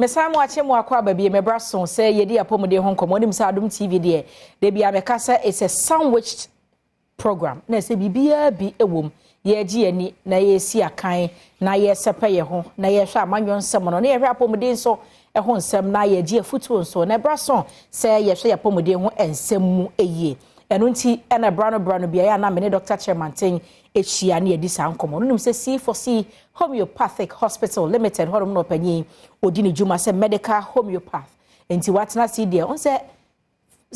Mesamo achemu akwa baby me brason say yedi apomode ho nkomo nim sa Adom TV de bia me kasa it's a sandwiched program na say bibia bi ewom ye agi ani na ye si akan na ye sepa ye ho na ye hwa amanyo nsem no na ye hwa apomode nso ho nsem na ye agi afutuo nso na brason say ye hwa apomode ho ensem mu eye eno nti ena brano bia ya na me ne Dr. Chairman ten echia na edi sa nkomo no nim say C4C Homeopathic Hospital-Limited horom no panyin odini juma say medical homeopath enti watna see there on say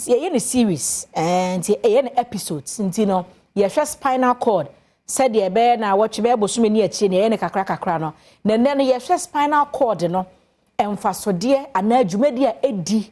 ye ne series and ye ne episodes enti no ye hwe spinal cord said ye be na watch be bosume ni achi ne ye ne kakra no ne ye hwe spinal cord no emfasode ana adwumadi a edi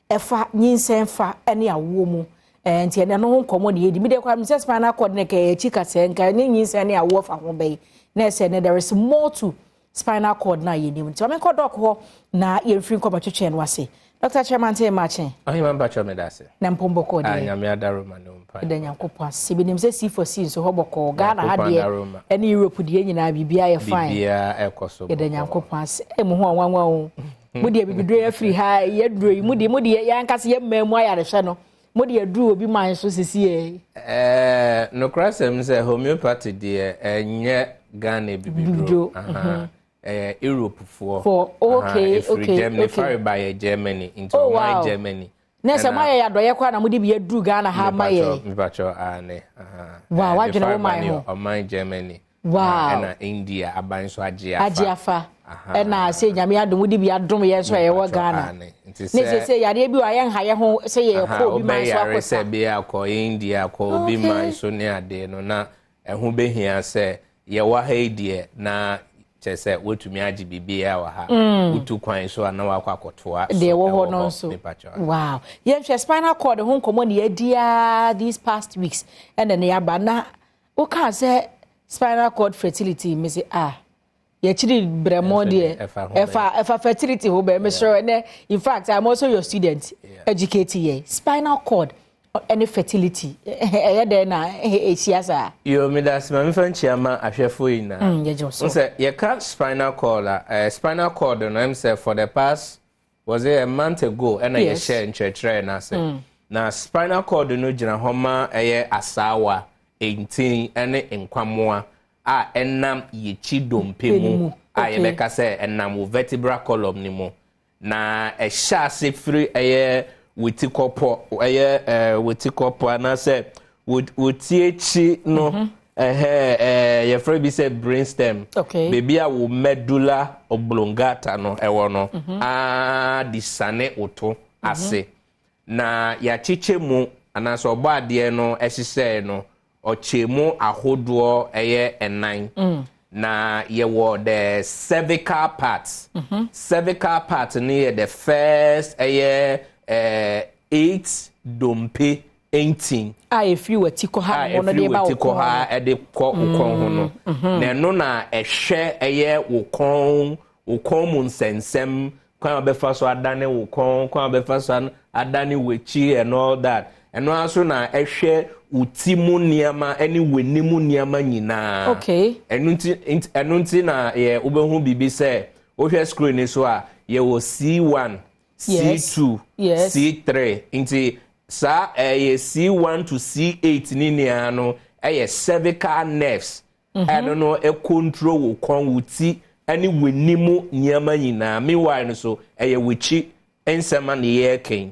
efa nyinsen fa ene awo mu enti ene no nkomo ne yedi mi de kwa mi say spinal cord ne ka achi kase nka nyinsen ne awo fa ho be na say there is more to spinal cord na ye nim nti o me ko doc ho na ye mfiri nko batwetwe no ase Dr. Chairman ten machen ahima bacho me dase na mpombo ko de anyame adaroma no mpa de nyankopɔ ase bi nim say C4C nso hobɔkɔ Ghana ha de ene Europe de nyina bibia ye fine bibia ekoso de nyankopɔ ase mu ho anwanwa o mu de bibidro ya free ha ye duro yi mu de ya nkase ye mamu ayare hwe no mu de duro obi man so sisi no crasem say homeopathy de enye Ghana bibidro Europe for okay Germany by Germany into my Germany nessa my adoye kwa na mudi bi duru Ghana ha maye mi bacho ane wow wajena wo my ho my Germany wow na India aban so agiafa na say nyame adom mudi bi adom ye so ye wo Ghana ne say yade bi wa ye nha ye ho say ye ko bi man so akosa be akọ India ko bi man so ne ade no na ehu behia say ye wa ha die na chese wotumi agi bibia wa ha utu kwan so na wa kwakotoa de wo ho no so wow ye hwe spinal cord ho nkomo ne adia these past weeks and then ya ba na o ka say spinal cord fertility me say ye chiri bremo de efa fertility ho be me sure and in fact I'm also your student educating ye spinal cord any fertility there na siasa yo me das ma mfa nchiama ahwefo yi na say you can't spinal cord no am say for the past was it a month ago and I share nchechre na say na spinal cord no gina homa asawa 18 ene nkwamoa enam yechi dompe mu ye beka say enam vertebral column ni mu na ehya se free witikopo witikopo ana say wotiechi no your friend be said brainstem baby a wo medulla oblongata no ewo no disane oto ase na ya chiche mu ana so obo ade no ehise no ochemu ahodo enan na ye wo the cervical part ni the first 8 dompe 18 if you were tiko ha no de ba tiko ha e de ko ukon ho no na no na ehwe ukon mu nsensem kwan be fa so adane ukon kwan be fa so adane wechi and all that eno aso na ehwe utimu niama eni wenimu niama nyina eno nti na ye obehu bibi se o hwe screen so a ye wo C1 C2 C3 inti sa C1 to C8 ni nia no cervical nerves and no control wo kon wuti ani wenimu nyama nyina meanwhile so wichi ensema ne yeken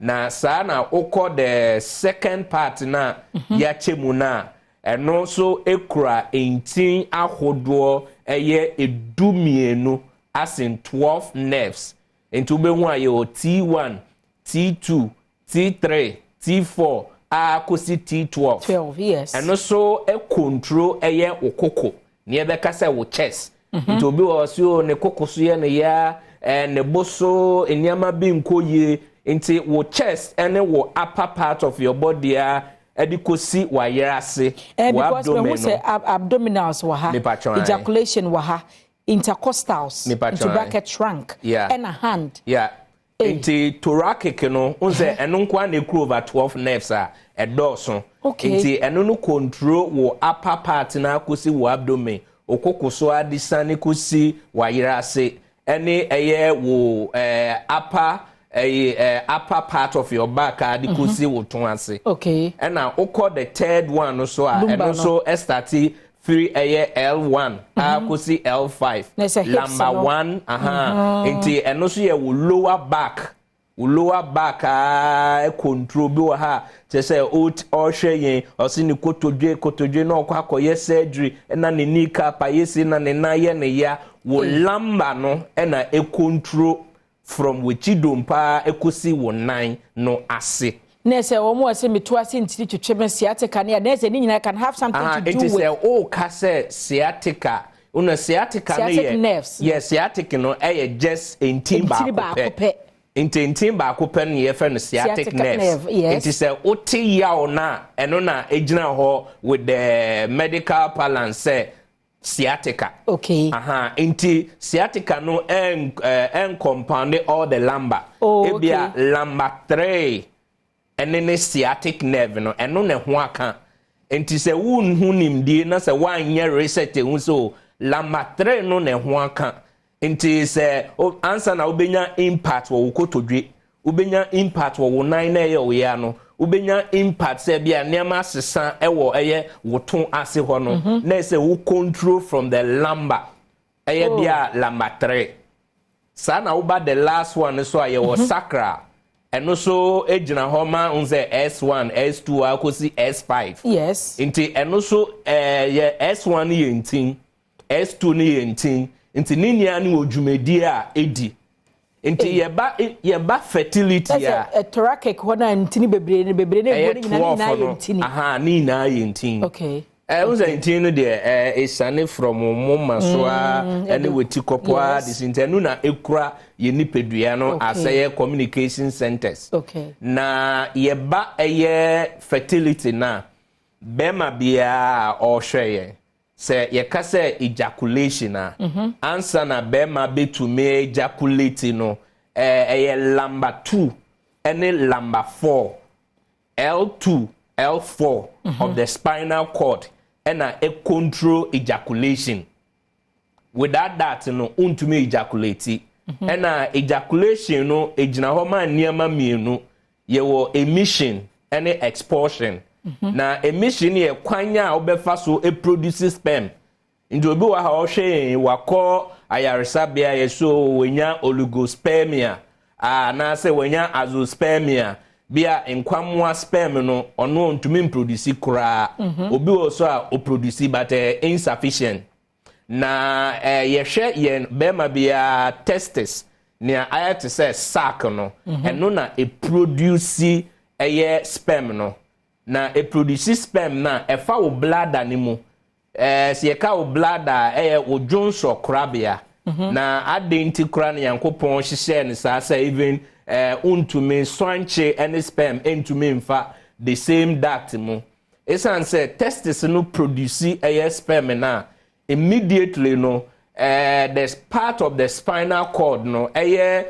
na sa na okọ the second part na ya chemu na eno so ekura 18 ahodo edumienu as in 12 nerves into be hu aye T1 T2 T3 T4 akosi T12 12 yes and also control okoko ne be ka say wo chest into be o so ne kokoso ye ne ya ne boso eniama bi nkoye into wo chest and wo upper part of your body edikosi wa yerase wa abdomen because we say abdominals wa ha ejaculation wa ha intercostals into bracket trunk and a hand into thoracic no unse eno nkwa na ekru over 12 nerves edoso into eno no control wo upper part na akosi wo abdomen okokoso adisane kosi wa yerase any wo upper part of your back the kusi wo ton ase. Okay. And now oko the third one so and also start free L1 kusi L5 number 1 nti eno so ye wo lower back control bi wo ha te say o hwe yen o si ni kotodwe na okwa akoye surgery na ne nika pa yesi na ne na ye ne ya wo lamba no na control from wichidom pa ekosi wo nan no ase. Nese omo say meto ase ntiri twetwe sciatica na nese ni nyina can have something to do with. It is o ka say sciatica. Una sciatica no ye. Yes, sciatic no just intim ba ko. Intim ba ko pen ye fe no sciatic nerve. It is o ti yaw na eno na ejina ho with the medical balance say sciatica. Okay. Inti sciatica no en compound all the lumbar. Ebia lumbar 3 and then sciatic nerve no eno ne ho aka. Inti se wun hunimdie na se wan ye research hu so lumbar 3 no ne ho aka. Inti se answer na ubenya impact wo kotodwe. Ubenya impact wo nan na ye wo ya no. Ubenya impact se bia niam sesa ewo eye woton ase ho no na se wo control from the lumbar eye bia lumbar 3 sa na uba the last one so aye wo sacral eno so ejina ho ma unse S1 S2 akosi S5 yes nti eno so ye S1 ye ntin S2 ni ye ntin nti ninia ni odwumedi a edi nti yeba fertility a thoracic hona ntini bebre ne bodi nyina yentini ni na yentini okay unza yentini no de esane from moma so ene wetikopoa disintenu na ekura ye nipedua no aseye communication centers okay na yeba fertility na bema bia ohweye se yekase ejaculation answer na bema betumi ejaculate no number 2 any number 4 L2 L4 of the spinal cord and a control ejaculation. Without that no untumi ejaculate and ejaculation no ejina ho ma niama mienu ye wo emission and expulsion. Na emission ye kwanya obefa so produce sperm nti obi wa ha ohwe wakọ ayaresabia ye so wenya oligospermia na se wenya azoospermia bia enkwamwa sperm no ono ntumi produce kura obi wo so a o produce but insufficient na ye hwe ye bema bia testis ne ayate se sac no eno na e produce sperm no na e produce sperm na e fa wo bladder ni mu si ye ka wo bladder wo jonso krabia na adenti kra na yankopon hihye ne sa even untumi swanche any sperm entumi mfa the same duct mu esan say testis no produce sperm na immediately no there's part of the spinal cord no ye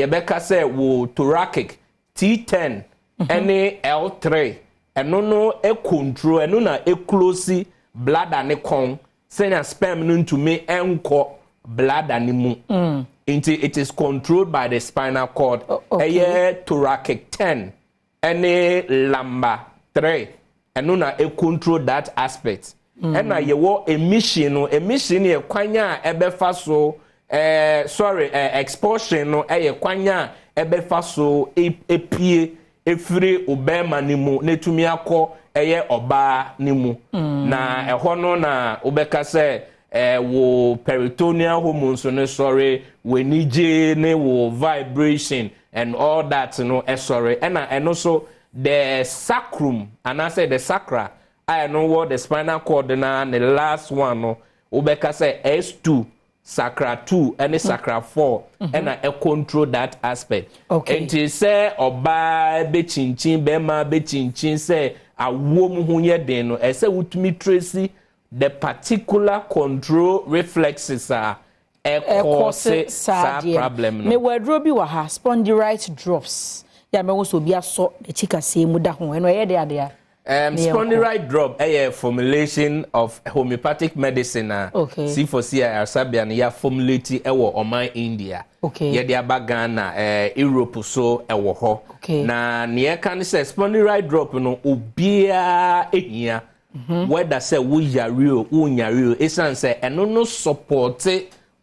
beka say wo thoracic T10 any L3 eno no control eno na close bladder ne kon senya sperm no ntumi enko bladder ne mu it is controlled by the spinal cord thoracic 10 any lumbar 3 eno na control that aspect ena ye wo emission ye kwanya ebefa so expulsion no kwanya ebefa so epie efiri obema nimu netumi akọ oba nimu na eho no na obeka se wo peritoneal hormones no wenije ne wo vibration and all that no and also the sacrum and I say the sacra I know what the spinal cord na the last one no obeka se S2 sacra 2 and sacra 4 and I control that aspect. Okay. And to say oba be chinchin be ma be chinchin say a wom hu ye den no e say wutumi tracy the particular control reflexes are cause problem no. Me wadro bi wa ha spondylite drops. Ya me wo so bi aso the chika say mu da ho eno ye de ade a. Spondylite drop a formulation of homeopathic medicine C4C Homeopathic ya formulate ewo oman India ye de abagana Europe so ewo ho na ne kan say spondylite drop no obia ehia whether say wo yare o unyare o esan say eno no support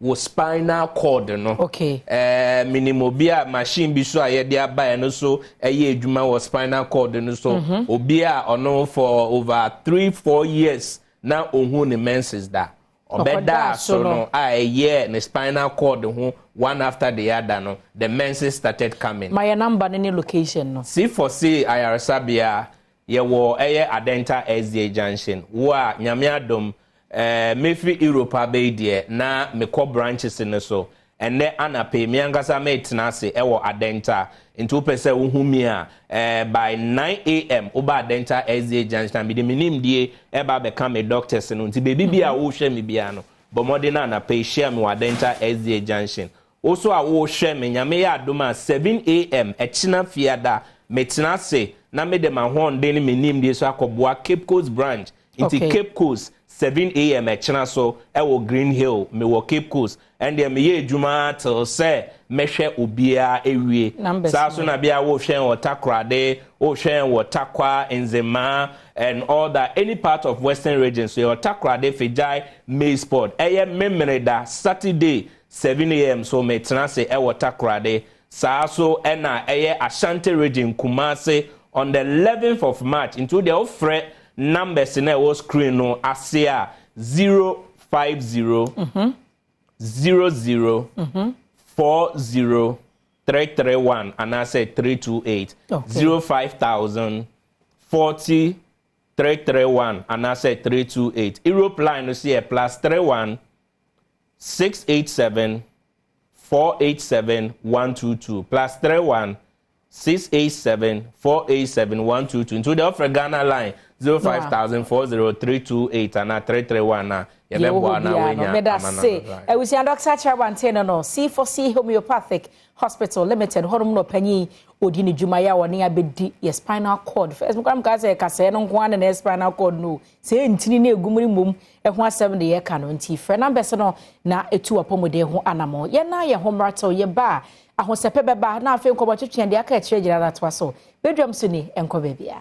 wo spinal cord no minimum bia machine bi so aye de aba no so eye adwuma wo spinal cord no so obia ono for over 3-4 years na ohun ne menses da obeda so no aye ne spinal cord ho one after the other no the menses started coming. My number any location no C4C Ayarasabia ye wo eye Adenta SDA junction wa nyame adom mefi Europe abedie na mekọ branches ne so ene anape mi angasa metena se ewo Adenta into pese uhumi a by 9 AM oba Adenta SDA junction bi de minim die eba be come doctors no nti bebi bia wo hwe me bia no bomode na anape share me Adenta SDA junction also a wo hwe me nyame ya adoma 7 AM echina fiada metena se na me de mahon de ni minim die so akoboa Cape Coast branch into Cape Coast 7 AM echina so ewo Green Hill me wo Cape Coast and dem ye adwuma till say mehwe obia ewie sa so na bia wo hwen Watakrade wo hwen Watakwa Nzema and all that any part of Western region so Watakrade Fejai Maysport eye memere da Saturday 7 AM so me tena say ewo Watakrade sa so ena eye Ashanti region Kumase on the 11th of March into the offer numbers in our screen no asia 050 00 40 331 and I say 328 05000 40 331 and I say 328 Europe line no see +31 687 487 122 +31 687 487 122 into the offer Ghana line 05040 and 331 na yebebo na wenya amana. We see Dr. Charwanteno no C4C Homeopathic Hospital Limited honom no panyi odi ni dwumaya woni abedi ye spinal cord first mukam ka say kase no nko na spinal cord no say ntini na egumuri mum eho asem de ye ka no nti frɛ numbers no na etu apomode ho anamo ye na ye homrato ye ba ahosepe beba na afi nkobo twetwe de aka e kire gira na to so bedwam so ni enko bebia.